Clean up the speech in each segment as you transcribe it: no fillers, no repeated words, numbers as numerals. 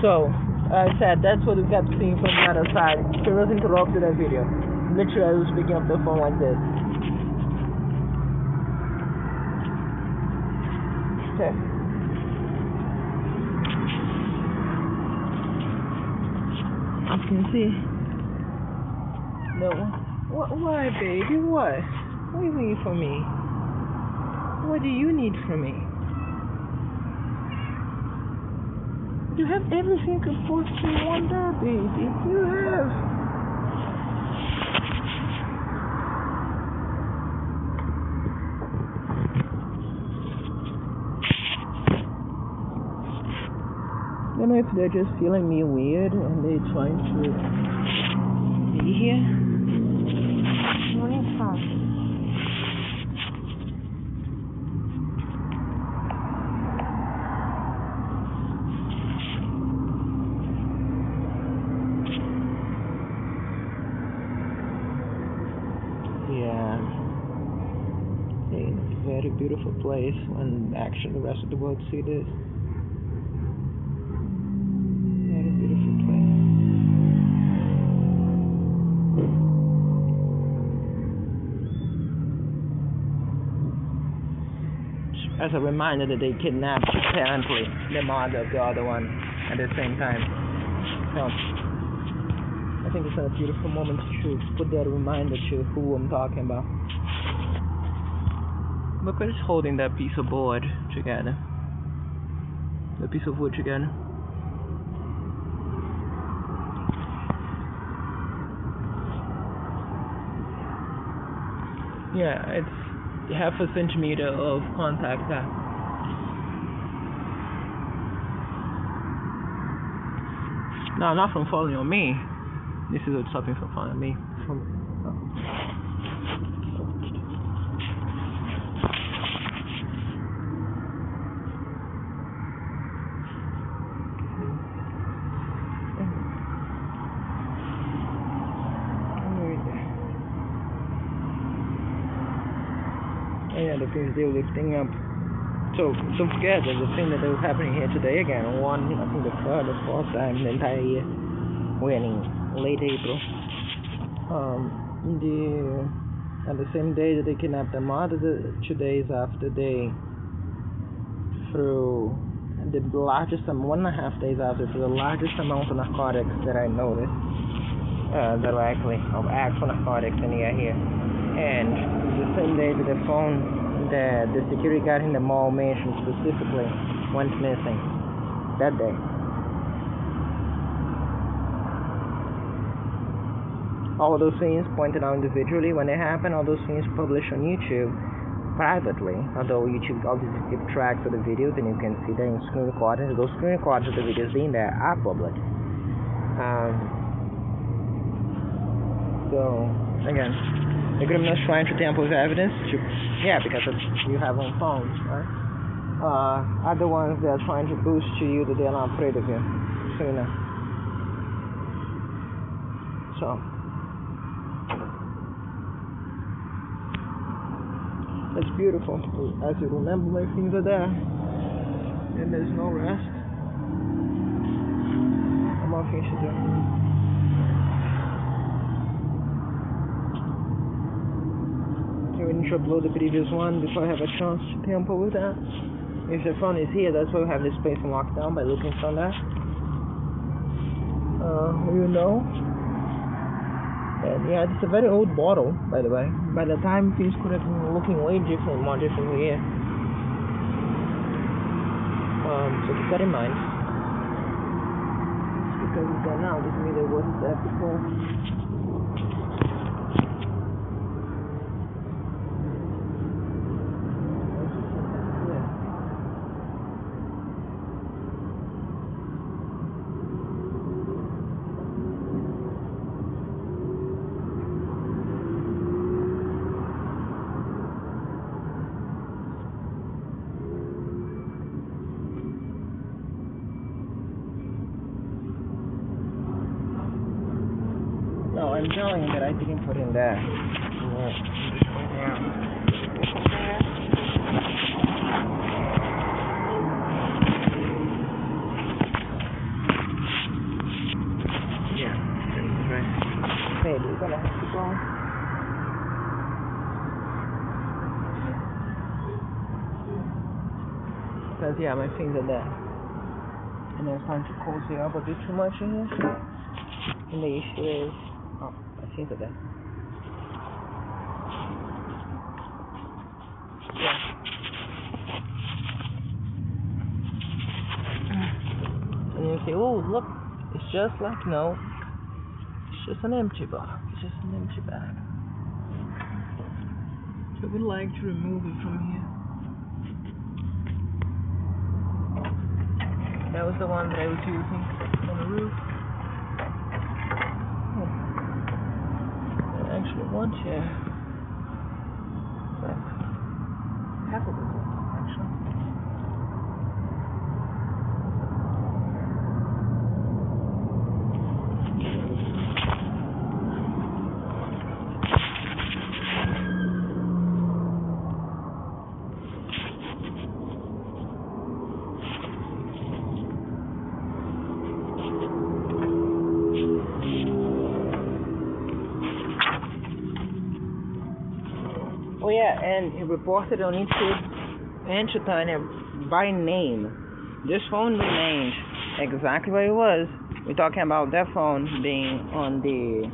So, I said that's what we kept seeing from the other side. She was interrupted that video. Literally, I was picking up the phone like this. Okay. As you can see. No. Why, baby? What? What do you need from me? What do you need from me? You have everything you could possibly want there, baby. You have. I don't know if they're just feeling me weird and they're trying to be here. Morning, fun. Yeah, it's a very beautiful place when actually the rest of the world see this. Very beautiful place. As a reminder that they kidnapped apparently the mother of the other one at the same time. So I think it's a beautiful moment to put that reminder to who I'm talking about. Look at us holding that piece of board together. The piece of wood together. Yeah, it's half a centimeter of contact there. No, not from falling on me. This is what's stopping from falling on me. Yeah, the things they're lifting up. So don't forget there's a thing that was happening here today again. I think the third or fourth time in the entire year. We're in late April. At the same day that they kidnapped the mother, 2 days after they threw the largest, 1.5 days after, threw the largest amount of narcotics that I noticed directly, of actual narcotics in the air here. And the same day that the phone that the security guard in the mall mentioned specifically went missing. That day. All of those things pointed out individually when they happen, all those things published on YouTube privately, although YouTube obviously keeps tracks of the videos and you can see them in screen recordings. Those screen recordings of the videos being there are public. So, again, the criminals trying to tamper with evidence, because you have on phones, right? Are the ones that are trying to boost to you that they're not afraid of you, so you know. So, it's beautiful. As you remember, my things are there, and there's no rest. No more things to do. We need to upload the previous one before I have a chance to tamper with that. If the phone is here, that's why we have this place in lockdown, by looking from there. You know. And yeah, it's a very old bottle, by the way. By the time things could have been looking way different, more differently here. So keep that in mind. Just because it's there now doesn't mean it wasn't there before. No, I'm telling you that I didn't put in there. Because yeah, my things are there. And it's time to cozy up a bit too much in here. And the issue is, oh, my things are there. Yeah. And you say, oh, look, it's just like, no, it's just an empty box. It's just an empty bag. So I would like to remove it from here. That was the one that I was using on the roof. I actually want here. But half of it, actually. Oh yeah, and he reported on it and Chitanya by name. This phone remained exactly where it was. We're talking about that phone being on the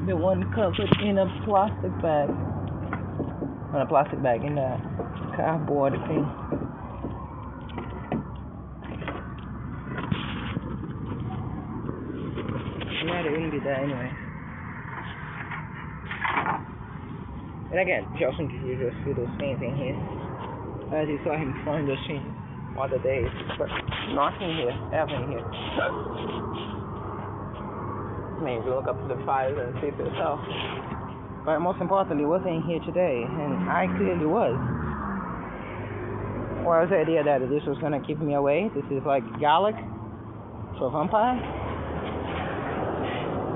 the one covered in a plastic bag. On a plastic bag, in a cardboard thing. Yeah, they wouldn't be there anyway. And again, just in case you just see those things in here. As you saw him throwing those things other days, but nothing here, ever in here. I mean, if you look up the files and see for yourself. But most importantly, it wasn't here today, and I clearly was. Or was the idea that this was going to keep me away? This is like garlic to a vampire?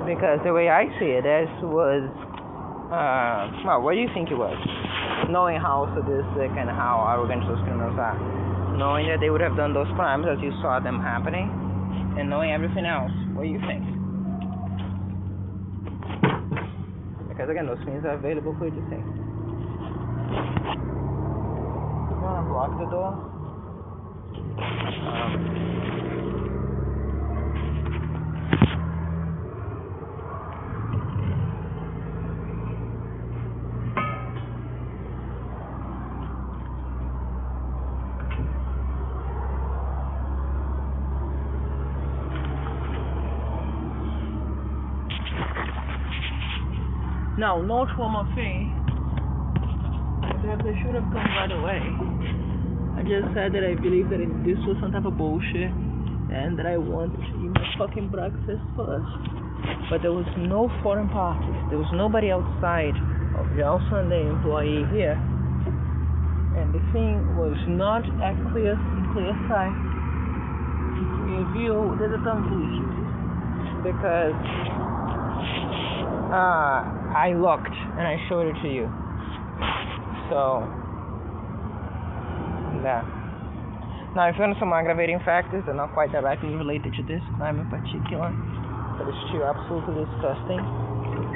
Because the way I see it, this was, well, what do you think it was? Knowing how sadistic and how arrogant those criminals are. Knowing that they would have done those crimes as you saw them happening, and knowing everything else, what do you think? Because again, those things are available for you to see. You want to block the door? Now, note one more thing. They should have come right away. I just said that I believe that this was some type of bullshit and that I wanted to eat my fucking breakfast first. But there was no foreign parties. There was nobody outside of the Sunday employee here. And the thing was not at clear sight. In view, there's a ton of issues. Because I looked and I showed it to you. So, yeah. Now, if you want some aggravating factors, they're not quite directly related to this crime in particular, but it's still absolutely disgusting.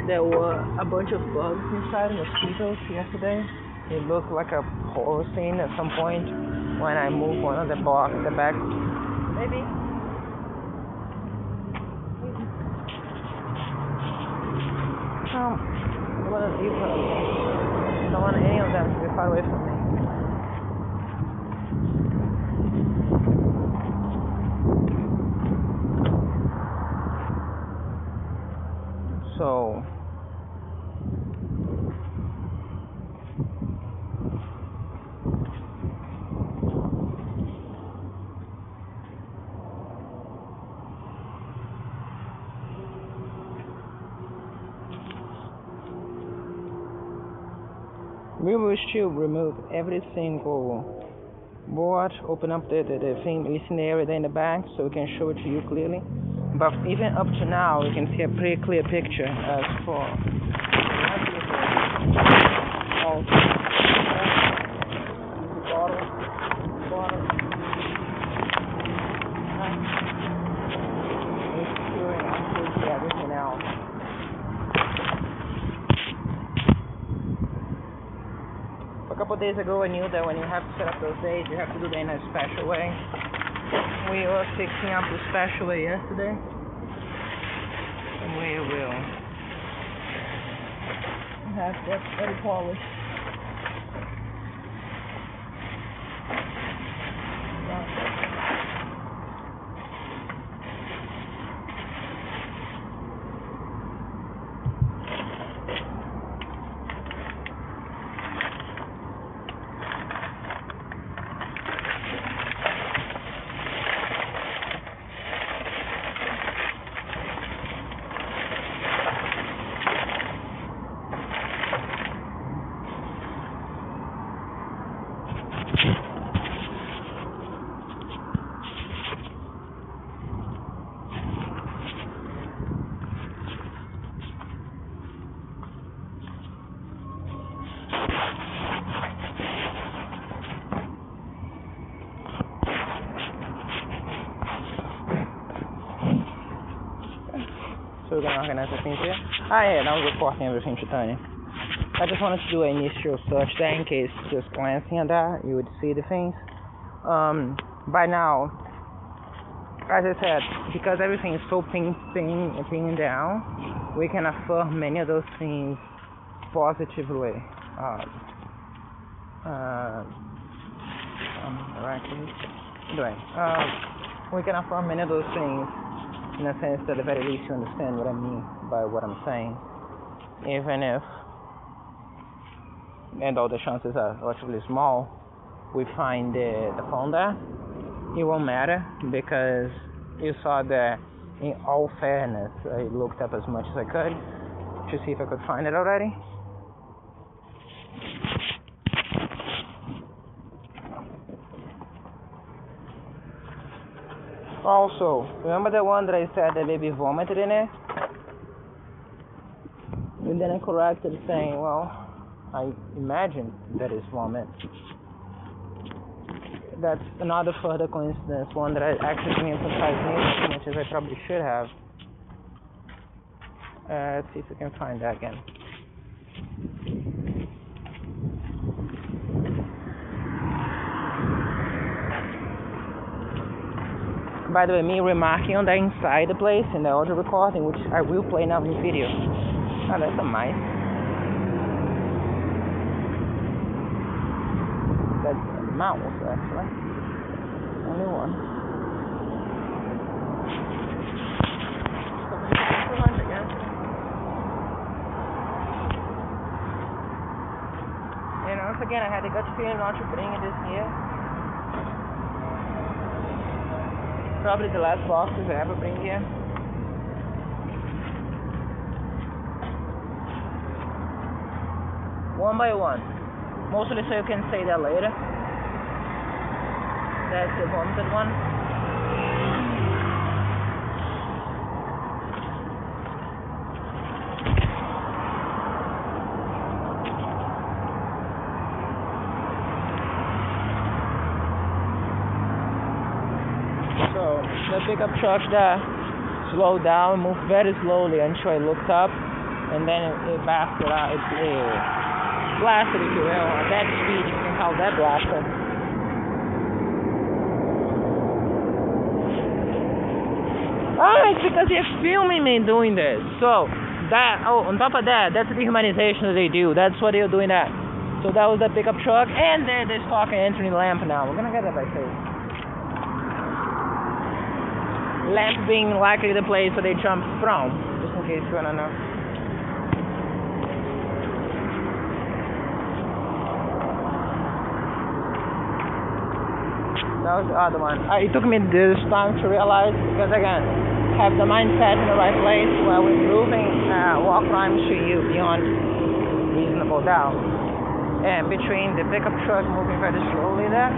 There were a bunch of bugs inside, mosquitoes, yesterday. It looked like a horror scene at some point when I moved one of the box, the back. Maybe. I don't want any of them to be far away from me. So, we will still remove every single board, open up the thing, listen area in the back so we can show it to you clearly. But even up to now, you can see a pretty clear picture as for Oh, bottle. It's curing absolutely everything else. A couple of days ago, I knew that when you have to set up those days, you have to do them in a special way. We were fixing up the special way yesterday. We will have that very polished. So we're going to organize the things here. Yeah, now we're recording everything, Titania. I just wanted to do an initial search there in case just glancing at that you would see the things. By now, as I said, because everything is so pinning down, we can affirm many of those things positively. We can affirm many of those things in a sense that at the very least you understand what I mean by what I'm saying, even if, and all the chances are relatively small, we find the phone there, it won't matter because you saw that in all fairness I looked up as much as I could to see if I could find it already. Also, remember the one that I said the baby vomited in it? And then I corrected saying, well, I imagine that is vomit. That's another further coincidence, one that I actually didn't emphasize as much as I probably should have. Let's see if we can find that again. By the way, me remarking on that inside the place in the audio recording, which I will play now in video. Oh, that's a mice. That's a mouse, actually. Only one. And once again, I had a gut feeling not to bring this here. Probably the last boxes I ever bring here. One by one. Mostly so you can say that later. That's the vomited one. The pickup truck there slowed down, moved very slowly until I looked up, and then it blasted out. It blasted, if you will, at that speed. You can call that blasted. It's because you're filming me doing this. So that, on top of that, that's the dehumanization that they do. That's what they're doing that. So that was the pickup truck, and they're stalking entering the lamp now. We're gonna get that by faith. Lamp being likely the place where they jump from, just in case you wanna know. That was the other one. It took me this time to realize, because again, have the mindset in the right place while we're proving war crimes to you beyond reasonable doubt. And between the pickup truck moving very slowly there,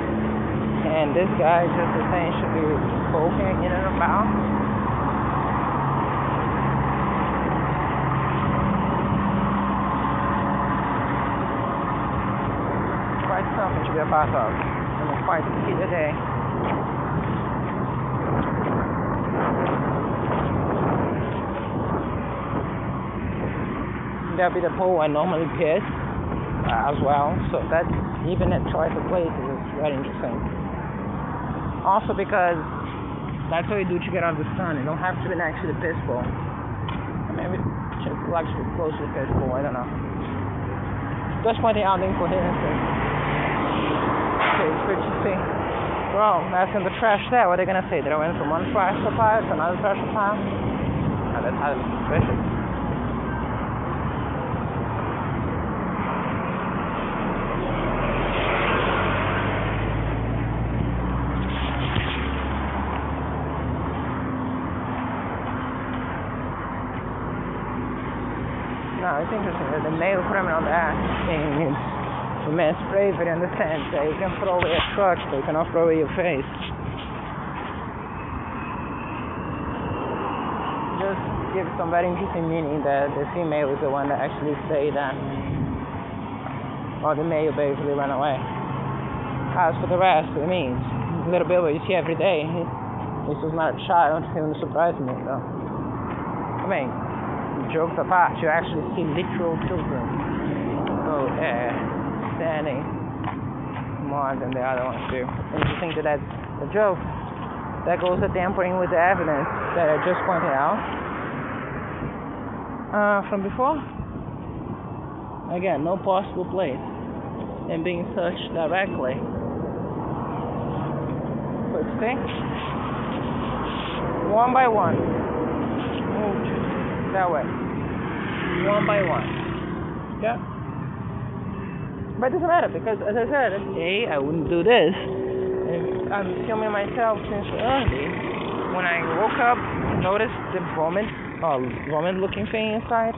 and this guy just essentially poking in and about. be a part of. I'm quite happy today. There'll be the pole I normally piss as well, so that even a choice of places is very interesting. Also because that's what you do to get out of the sun. You don't have to be next to the piss pole. Maybe just actually close to the piss pole, I don't know. Just pointing out the incoherences. Okay, it's good to see. Well, that's in the trash there. What are they gonna say? That I went from one trash pile to another trash pile? Oh, that's highly suspicious. No, it's interesting that the male criminal act thing is immense bravery in the sense that you can throw away a truck, but you cannot throw away your face. Just gives some very interesting meaning that the female is the one that actually stayed there, while the male basically ran away. As for the rest, it means little Bilbo you see every day. This was not a child, it wouldn't surprise me though. I mean, jokes apart, you actually see literal children standing more than the other ones do. And you think that that's a joke, that goes to tampering with the evidence that I just pointed out from before. Again, no possible place in being searched directly. But see, one by one, moved that way, one by one. Yeah. But it doesn't matter because, as I said, I wouldn't do this. And I'm filming myself since early. When I woke up, noticed the vomit-looking thing inside.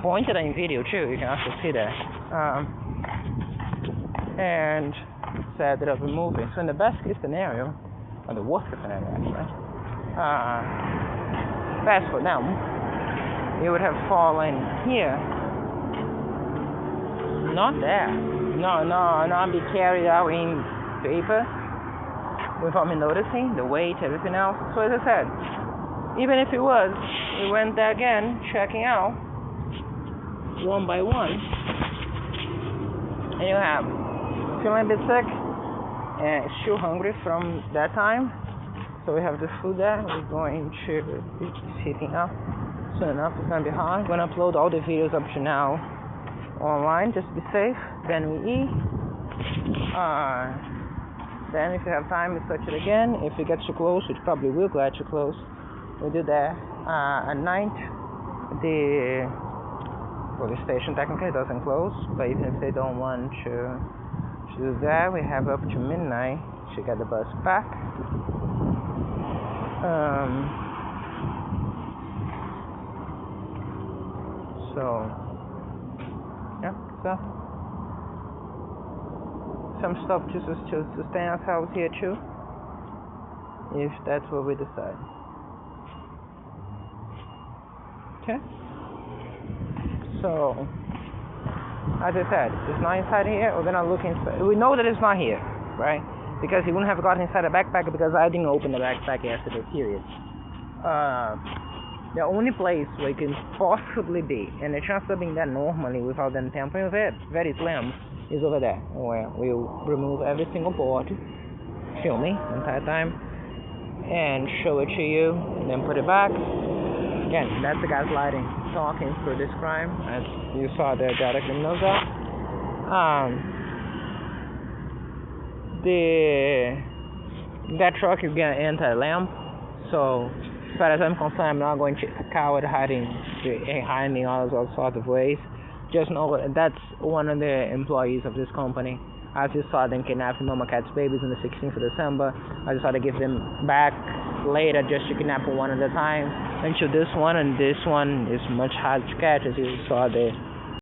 Pointed in video too. You can also see that. And said that I'll be moving. So in the best case scenario, or the worst case scenario actually, best for them, it would have fallen here. Not there. No, I'll be carried out in paper without me noticing the weight, everything else. So as I said, even if it was, we went there again, checking out one by one, and you have feeling a bit sick and still hungry from that time. So we have the food there. We're going to be heating up soon enough. It's gonna be hot. I'm gonna upload all the videos up to now online just to be safe. Then we eat. Then if you have time we search it again. If it gets too close, which probably will get too close, we do that at night. The police station technically doesn't close, but even if they don't want to do that, we have up to midnight to get the bus back. So some stuff to sustain ourselves here too, if that's what we decide. Okay. So, as I said, it's not inside here. We're gonna look inside. We know that it's not here, right? Because he wouldn't have gotten inside the backpack because I didn't open the backpack yesterday, period. The only place where it can possibly be, and the chance of being there normally without them tampering with it, very slim, is over there, where we'll remove every single board, film me the entire time, and show it to you, and then put it back. Again, that's the gaslighting, talking through this crime, as you saw the data criminals are. That truck is gonna enter a lamp, so as far as I'm concerned, I'm not going to coward hiding me all sorts of ways. Just know that's one of the employees of this company. As you saw them kidnapping Mama Cat's babies on the 16th of December, I just had to give them back later just to kidnap one at a time until this one, and this one is much harder to catch. As you saw, the